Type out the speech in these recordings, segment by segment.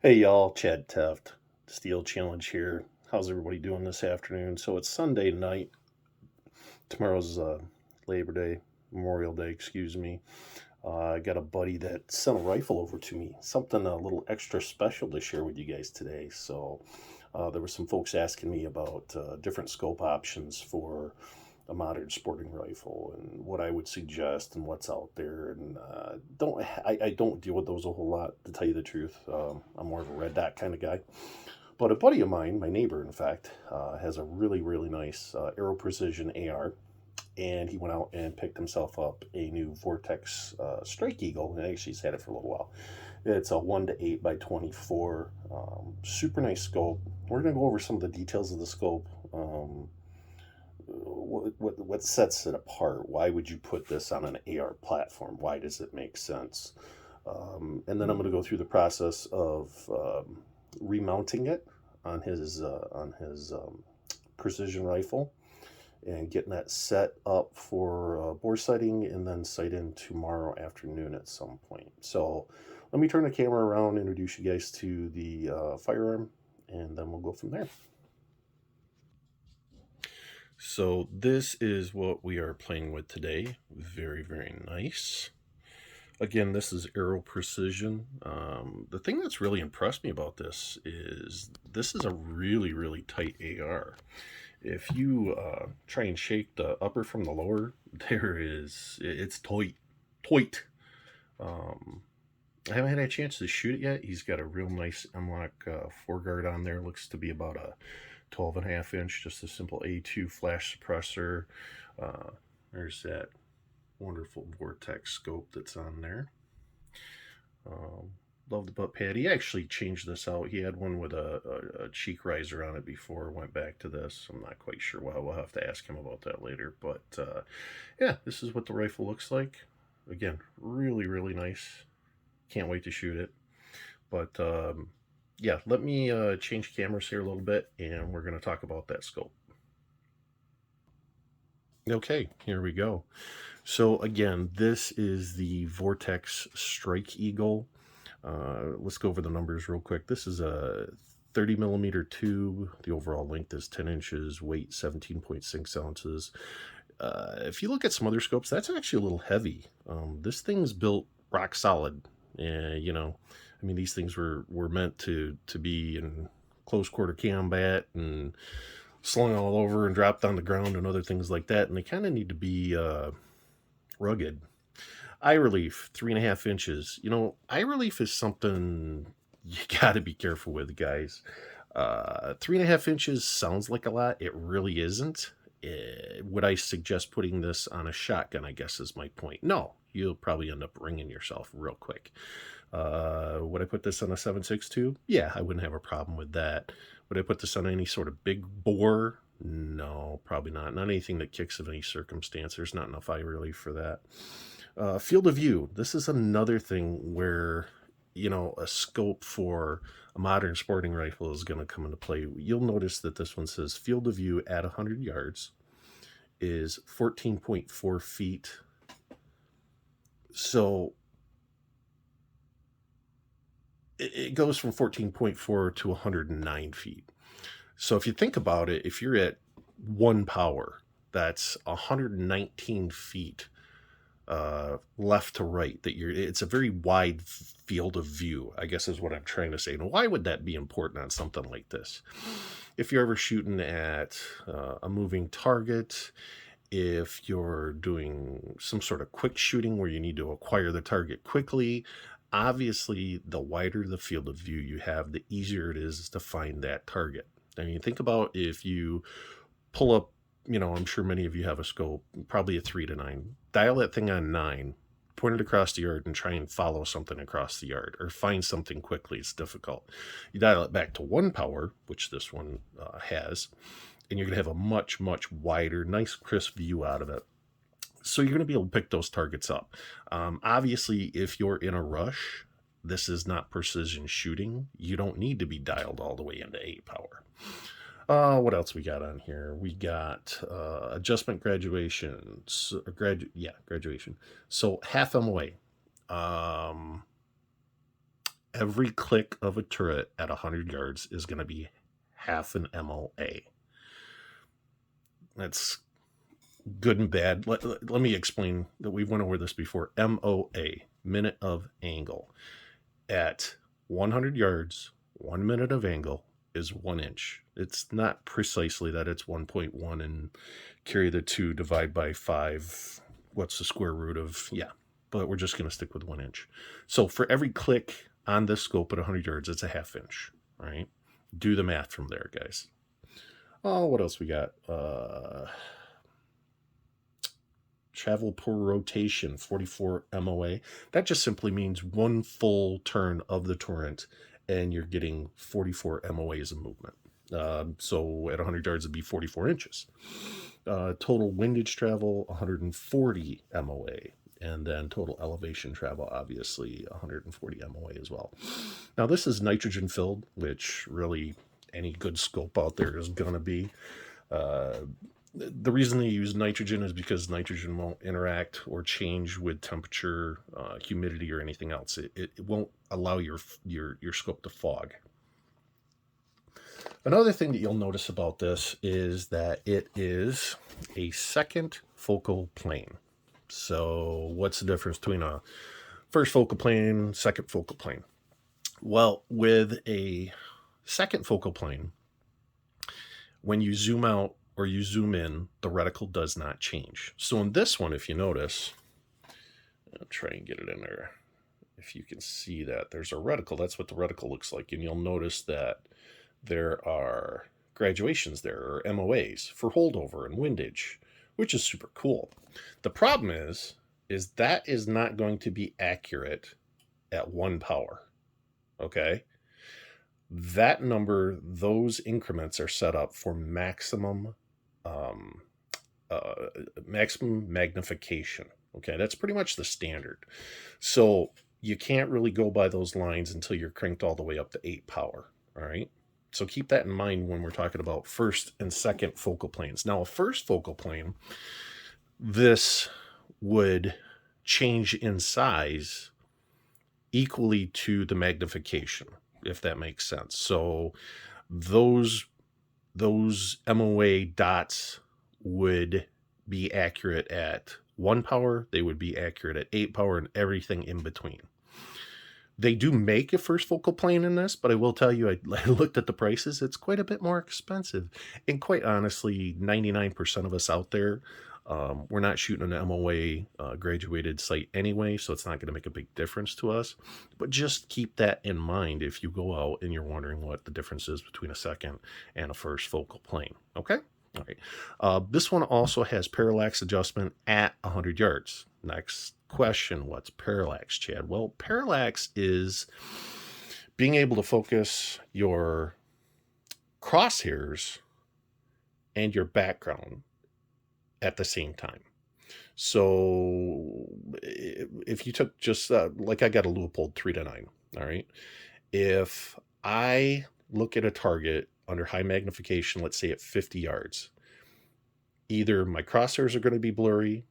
Hey y'all, Chad Teft, Steel Challenge here. How's everybody doing this afternoon? So it's Sunday night. Tomorrow's Labor Day, Memorial Day, excuse me. I got a buddy that sent a rifle over to me, something a little extra special to share with you guys today. So there were some folks asking me about different scope options for a modern sporting rifle and what I would suggest and what's out there. And I don't deal with those a whole lot, to tell you the truth. I'm more of a red dot kind of guy. But a buddy of mine, my neighbor, in fact, has a really nice Aero Precision AR, and he went out and picked himself up a new Vortex Strike Eagle, and actually he's had it for a little while. It's a 1 to 8 by 24, super nice scope. We're going to go over some of the details of the scope. What sets it apart? Why would you put this on an AR platform? Why does it make sense? And then I'm going to go through the process of remounting it on his precision rifle and getting that set up for bore sighting and then sight in tomorrow afternoon at some point. So let me turn the camera around, introduce you guys to the firearm, and then we'll go from there. So this is what we are playing with today. Very nice. Again, this is Aero Precision. The thing that's really impressed me about this is a really tight AR. If you try and shake the upper from the lower, it's tight. I haven't had a chance to shoot it yet. He's got a real nice M-Lock foreguard on there. Looks to be about a 12.5 inch, just a simple A2 flash suppressor. There's that wonderful Vortex scope that's on there. Love the butt pad. He actually changed this out. He had one with a cheek riser on it before, went back to this. I'm not quite sure why. We'll have to ask him about that later. But yeah, this is what the rifle looks like. Again, really nice. Can't wait to shoot it. But yeah, let me change cameras here a little bit, and we're going to talk about that scope. Okay, here we go. So again, this is the Vortex Strike Eagle. Let's go over the numbers real quick. This is a 30 millimeter tube. The overall length is 10 inches, weight 17.6 ounces. If you look at some other scopes, that's actually a little heavy. This thing's built rock solid. I mean, these things were meant to be in close quarter combat and slung all over and dropped on the ground and other things like that. And they kind of need to be rugged. Eye relief, 3.5 inches. Eye relief is something you got to be careful with, guys. 3.5 inches sounds like a lot. It really isn't. Would I suggest putting this on a shotgun, I guess is my point. No, you'll probably end up ringing yourself real quick. Would I put this on a 7.62? Yeah, I wouldn't have a problem with that. Would I put this on any sort of big bore? No, probably not. Not anything that kicks of any circumstance. There's not enough eye relief for that. Field of view. This is another thing where, a scope for a modern sporting rifle is going to come into play. You'll notice that this one says field of view at 100 yards is 14.4 feet. So it goes from 14.4 to 109 feet. So if you think about it, if you're at 1 power, that's 119 feet left to right. It's a very wide field of view, I guess is what I'm trying to say. And why would that be important on something like this? If you're ever shooting at a moving target, if you're doing some sort of quick shooting where you need to acquire the target quickly, obviously the wider the field of view you have, the easier it is to find that target. I mean, think about if you pull up, I'm sure many of you have a scope, probably a 3 to 9. Dial that thing on 9, point it across the yard and try and follow something across the yard or find something quickly. It's difficult. You dial it back to 1 power, which this one has, and you're going to have a much wider, nice crisp view out of it. So you're going to be able to pick those targets up. Obviously, if you're in a rush, this is not precision shooting. You don't need to be dialed all the way into 8 power. What else we got on here? We got adjustment graduation. Graduation. So half MOA. every click of a turret at 100 yards is going to be half an MOA. That's good and bad. Let me explain that we went over this before. MOA, minute of angle. At 100 yards, 1 minute of angle is 1 inch. It's not precisely that it's 1.1 and carry the 2, divide by 5. What's the square root of, yeah, but we're just going to stick with 1 inch. So for every click on this scope at 100 yards, it's a half inch, right? Do the math from there, guys. Oh, what else we got? Travel per rotation, 44 MOA. That just simply means one full turn of the torrent, and you're getting 44 MOAs of movement. So at 100 yards, it'd be 44 inches. Total windage travel, 140 MOA. And then total elevation travel, obviously, 140 MOA as well. Now, this is nitrogen filled, which really any good scope out there is going to be. The reason they use nitrogen is because nitrogen won't interact or change with temperature, humidity, or anything else. It won't allow your scope to fog. Another thing that you'll notice about this is that it is a second focal plane. So what's the difference between a first focal plane, second focal plane? Well, with a second focal plane, when you zoom out or you zoom in, the reticle does not change. So in this one, if you notice, I'll try and get it in there. If you can see that, there's a reticle. That's what the reticle looks like. And you'll notice that there are graduations there, or MOAs, for holdover and windage, which is super cool. The problem is that is not going to be accurate at 1 power, okay? That number, those increments are set up for maximum magnification. Okay, that's pretty much the standard. So you can't really go by those lines until you're cranked all the way up to 8 power. All right. So keep that in mind when we're talking about first and second focal planes. Now, a first focal plane, this would change in size equally to the magnification, if that makes sense. So those MOA dots would be accurate at 1 power, they would be accurate at 8 power, and everything in between. They do make a first focal plane in this, but I will tell you, I looked at the prices. It's quite a bit more expensive. And quite honestly, 99% of us out there, we're not shooting an MOA graduated sight anyway, so it's not going to make a big difference to us. But just keep that in mind if you go out and you're wondering what the difference is between a second and a first focal plane. Okay? All right. This one also has parallax adjustment at 100 yards. Next question, what's parallax, Chad? Well, parallax is being able to focus your crosshairs and your background at the same time. So if you took just like I got a Leupold 3-9, all right? If I look at a target under high magnification, let's say at 50 yards, either my crosshairs are going to be blurry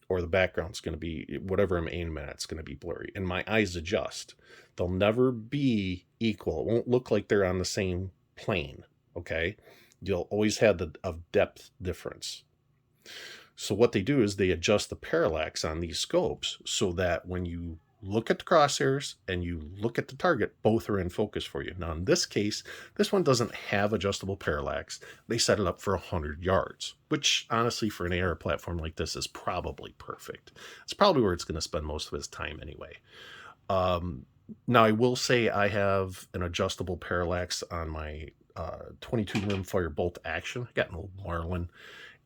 or the background's going to be, whatever I'm aiming at, it's going to be blurry. And my eyes adjust. They'll never be equal. It won't look like they're on the same plane, okay? You'll always have a depth difference. So what they do is they adjust the parallax on these scopes so that when you look at the crosshairs and you look at the target, both are in focus for you. Now, in this case, this one doesn't have adjustable parallax. They set it up for 100 yards, which honestly, for an AR platform like this, is probably perfect. It's probably where it's going to spend most of its time anyway. Now, I will say I have an adjustable parallax on my 22 rimfire bolt action. I got an old Marlin.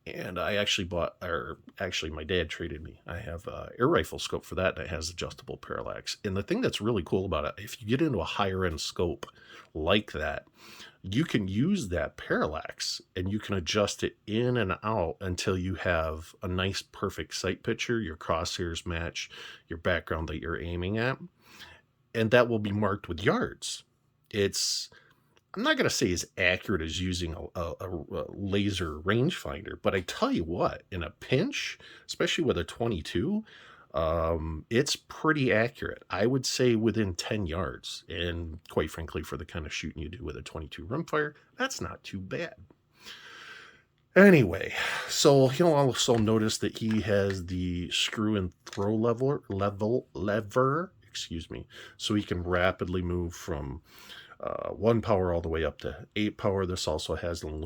And I actually my dad traded me. I have an air rifle scope for that that has adjustable parallax. And the thing that's really cool about it, if you get into a higher end scope like that, you can use that parallax and you can adjust it in and out until you have a nice, perfect sight picture. Your crosshairs match your background that you're aiming at. And that will be marked with yards. I'm not going to say as accurate as using a laser rangefinder, but I tell you what, in a pinch, especially with a 22, It's pretty accurate. I would say within 10 yards. And quite frankly, for the kind of shooting you do with a 22 rimfire, that's not too bad. Anyway, so you'll also notice that he has the screw and throw lever, excuse me, so he can rapidly move from 1 power all the way up to 8 power. This also has an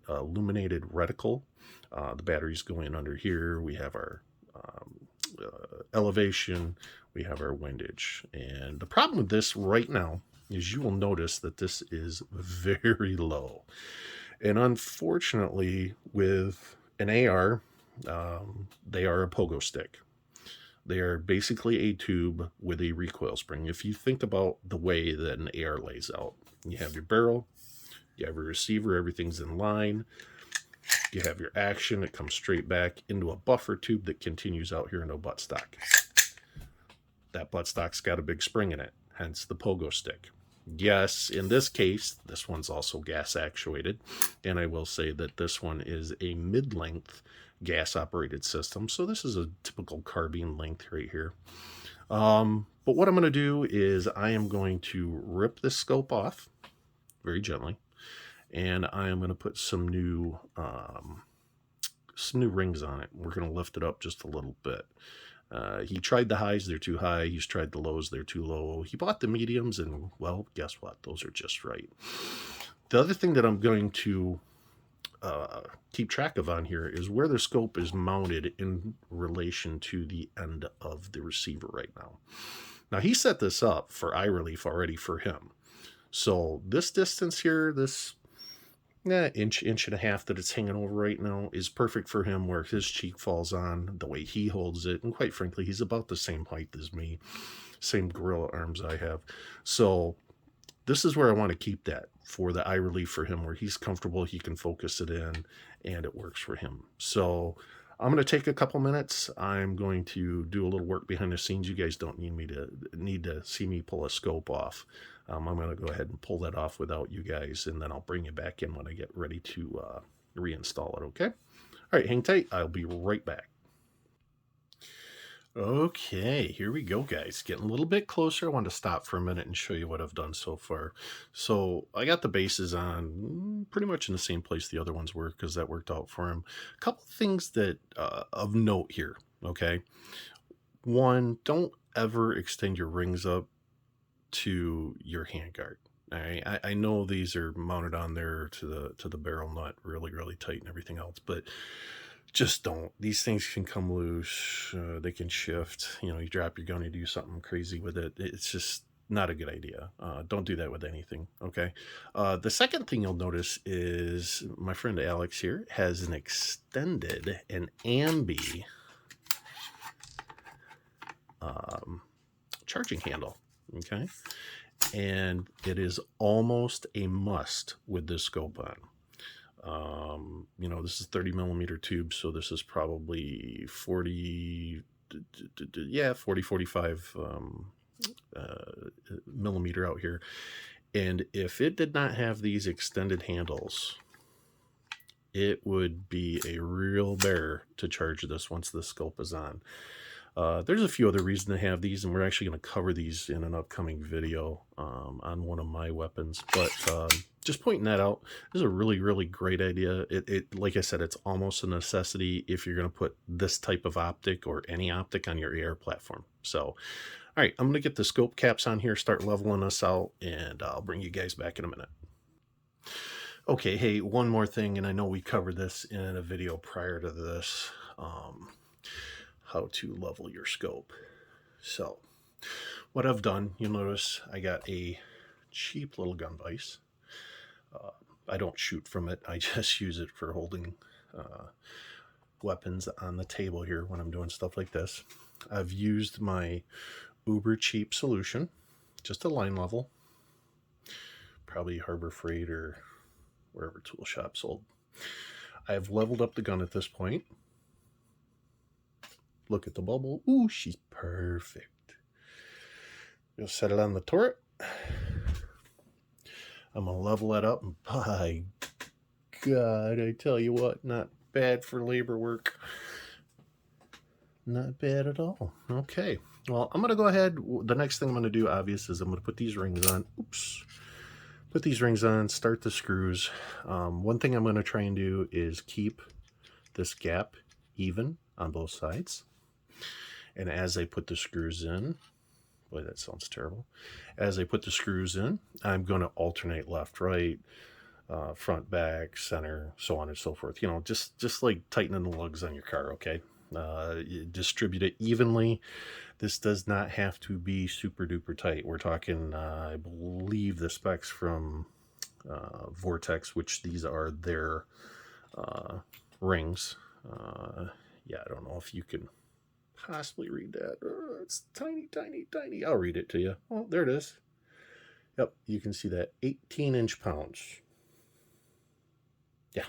illuminated reticle. The batteries go in under here. We have our elevation. We have our windage. And the problem with this right now is you will notice that this is very low. And unfortunately, with an AR, they are a pogo stick. They are basically a tube with a recoil spring. If you think about the way that an AR lays out, you have your barrel, you have your receiver, everything's in line. You have your action, it comes straight back into a buffer tube that continues out here into a buttstock. That buttstock's got a big spring in it, hence the pogo stick. Yes, in this case, this one's also gas actuated, and I will say that this one is a mid-length gas operated system, so this is a typical carbine length right here. But what I'm going to do is I am going to rip this scope off very gently, and I am going to put some new rings on it. We're going to lift it up just a little bit. He tried the highs, they're too high. He's tried the lows, they're too low. He bought the mediums, and, well, guess what? Those are just right. The other thing that I'm going to keep track of on here is where the scope is mounted in relation to the end of the receiver right now. Now, he set this up for eye relief already for him. So this distance here, this inch and a half that it's hanging over right now is perfect for him, where his cheek falls on, the way he holds it. And quite frankly, he's about the same height as me, same gorilla arms I have. So this is where I want to keep that for the eye relief for him, where he's comfortable, he can focus it in, and it works for him. So I'm going to take a couple minutes. I'm going to do a little work behind the scenes. You guys don't need to see me pull a scope off. I'm going to go ahead and pull that off without you guys, and then I'll bring you back in when I get ready to reinstall it, okay? All right, hang tight. I'll be right back. Okay, here we go, guys. Getting a little bit closer. I want to stop for a minute and show you what I've done so far. So I got the bases on pretty much in the same place the other ones were, because that worked out for him. A couple things that of note here, okay? One, don't ever extend your rings up to your handguard. All right, I know these are mounted on there to the barrel nut really tight and everything else, but just don't. These things can come loose. They can shift. You know, you drop your gun, you do something crazy with it. It's just not a good idea. Don't do that with anything, okay? The second thing you'll notice is my friend Alex here has an extended, an ambi charging handle, okay? And it is almost a must with this scope on. You know, this is 30 millimeter tube, so this is probably 40, 45 millimeter out here. And if it did not have these extended handles, it would be a real bear to charge this once the scope is on. There's a few other reasons to have these, and we're actually going to cover these in an upcoming video on one of my weapons. But just pointing that out, this is a really great idea. It like I said, it's almost a necessity if you're going to put this type of optic or any optic on your AR platform. So, all right, I'm going to get the scope caps on here, start leveling us out, and I'll bring you guys back in a minute. Okay, hey, one more thing, and I know we covered this in a video prior to this. How to level your scope. So what I've done, you'll notice I got a cheap little gun vise. I don't shoot from it. I just use it for holding weapons on the table here when I'm doing stuff like this. I've used my uber cheap solution, just a line level, probably Harbor Freight or wherever tool shop sold. I have leveled up the gun at this point. Look at the bubble. Ooh, she's perfect. You'll set it on the turret. I'm going to level that up. And by God, I tell you what, not bad for labor work. Not bad at all. Okay. Well, I'm going to go ahead. The next thing I'm going to do, obviously, is I'm going to put these rings on. Oops. Put these rings on, start the screws. One thing I'm going to try and do is keep this gap even on both sides. And as I put the screws in, boy, that sounds terrible. As I put the screws in, I'm going to alternate left, right, front, back, center, so on and so forth. You know, just like tightening the lugs on your car, okay? You distribute it evenly. This does not have to be super duper tight. We're talking, I believe, the specs from Vortex, which these are their rings. Yeah, I don't know if you can possibly read that. It's tiny, tiny, tiny. I'll read it to you. Oh, there it is. Yep, you can see that 18-inch pounds. Yeah.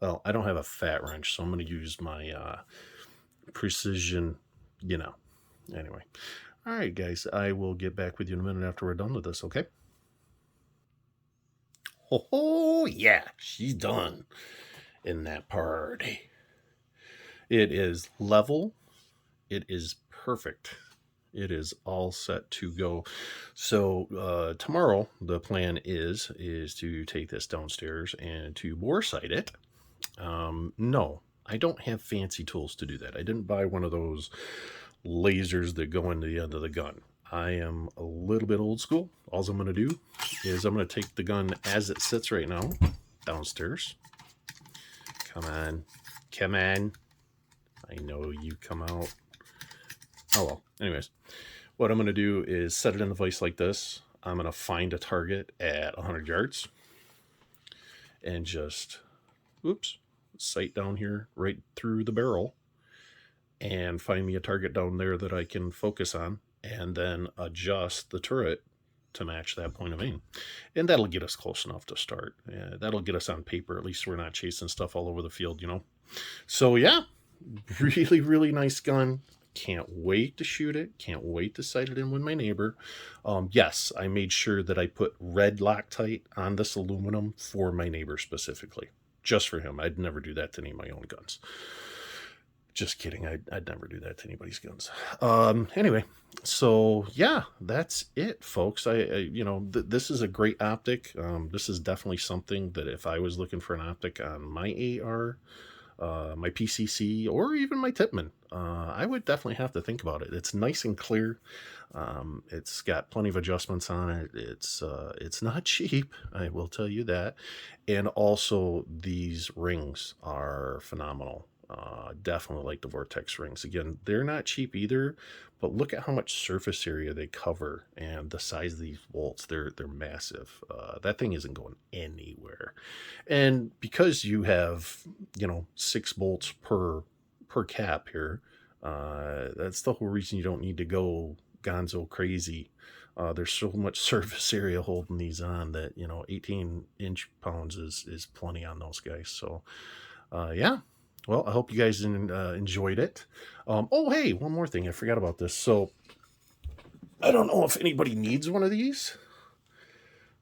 Well, I don't have a fat wrench, so I'm going to use my precision, you know. Anyway. All right, guys, I will get back with you in a minute after we're done with this, okay? Oh, yeah, she's done in that party. It is level. It is perfect. It is all set to go. So tomorrow, the plan is to take this downstairs and to bore sight it. No, I don't have fancy tools to do that. I didn't buy one of those lasers that go into the end of the gun. I am a little bit old school. All I'm going to do is I'm going to take the gun as it sits right now downstairs. Come on. Come on. I know you come out. Oh, well. Anyways, what I'm going to do is set it in the vise like this. I'm going to find a target at 100 yards and just, oops, sight down here right through the barrel and find me a target down there that I can focus on and then adjust the turret to match that point of aim. And that'll get us close enough to start. That'll get us on paper. At least we're not chasing stuff all over the field, you know? So yeah, really, really nice gun. Can't wait to shoot it. Can't wait to sight it in with my neighbor. Yes, I made sure that I put red Loctite on this aluminum for my neighbor specifically. Just for him. I'd never do that to any of my own guns. Just kidding. I'd never do that to anybody's guns. Anyway, so yeah, that's it, folks. This is a great optic. This is definitely something that if I was looking for an optic on my AR, my PCC, or even my Tippmann, I would definitely have to think about it. It's nice and clear. It's got plenty of adjustments on it. It's not cheap, I will tell you that. And also, these rings are phenomenal. Definitely like the Vortex rings. Again, they're not cheap either, but look at how much surface area they cover and the size of these bolts. They're massive. That thing isn't going anywhere. And because you have, 6 bolts per cap here, that's the whole reason you don't need to go gonzo crazy. There's so much surface area holding these on that 18-inch pounds is plenty on those guys. So yeah, well, I hope you guys enjoyed it. Oh, hey, one more thing. I forgot about this. So I don't know if anybody needs one of these.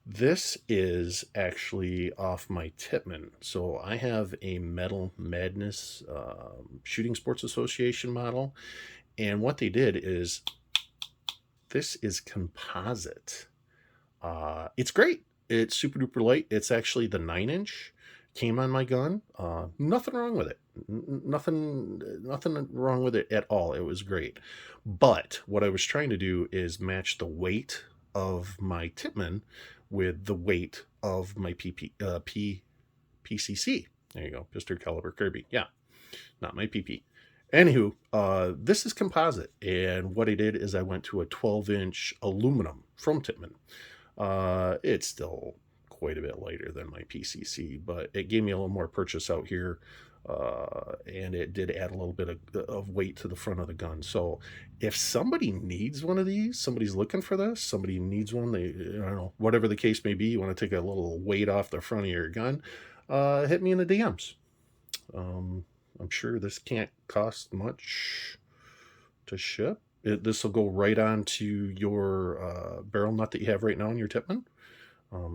This is actually off my Tippmann. So I have a Metal Madness Shooting Sports Association model. And what they did is, this is composite. It's great. It's super duper light. It's actually the 9-inch. Came on my gun. Nothing wrong with it. Nothing wrong with it at all. It was great. But what I was trying to do is match the weight of my Tippmann with the weight of my PCC. There you go. Pistol Caliber Kirby. Yeah, not my PP. Anywho, this is composite. And what I did is I went to a 12-inch aluminum from Tippmann. It's still quite a bit lighter than my PCC, but it gave me a little more purchase out here, and it did add a little bit of weight to the front of the gun. So if somebody needs one of these, somebody's looking for this, somebody needs one, they, I don't know, whatever the case may be, you want to take a little weight off the front of your gun, hit me in the DMs. I'm sure this can't cost much to ship. This will go right onto your barrel nut that you have right now in your Tippmann.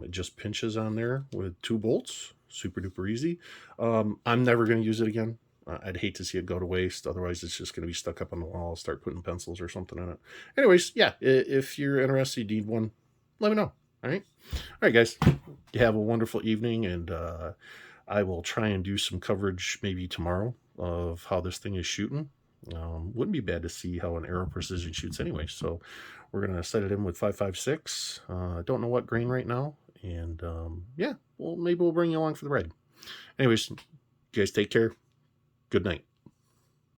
It just pinches on there with 2 bolts. Super duper easy. I'm never going to use it again. I'd hate to see it go to waste. Otherwise, it's just going to be stuck up on the wall. I'll start putting pencils or something in it. Anyways, yeah, if you're interested, you need one, let me know. All right. All right, guys. You have a wonderful evening, and I will try and do some coverage maybe tomorrow of how this thing is shooting. Wouldn't be bad to see how an Aero Precision shoots anyway. So we're going to set it in with 5.56. Don't know what grain right now. And yeah, well, maybe we'll bring you along for the ride. Anyways, you guys take care. Good night.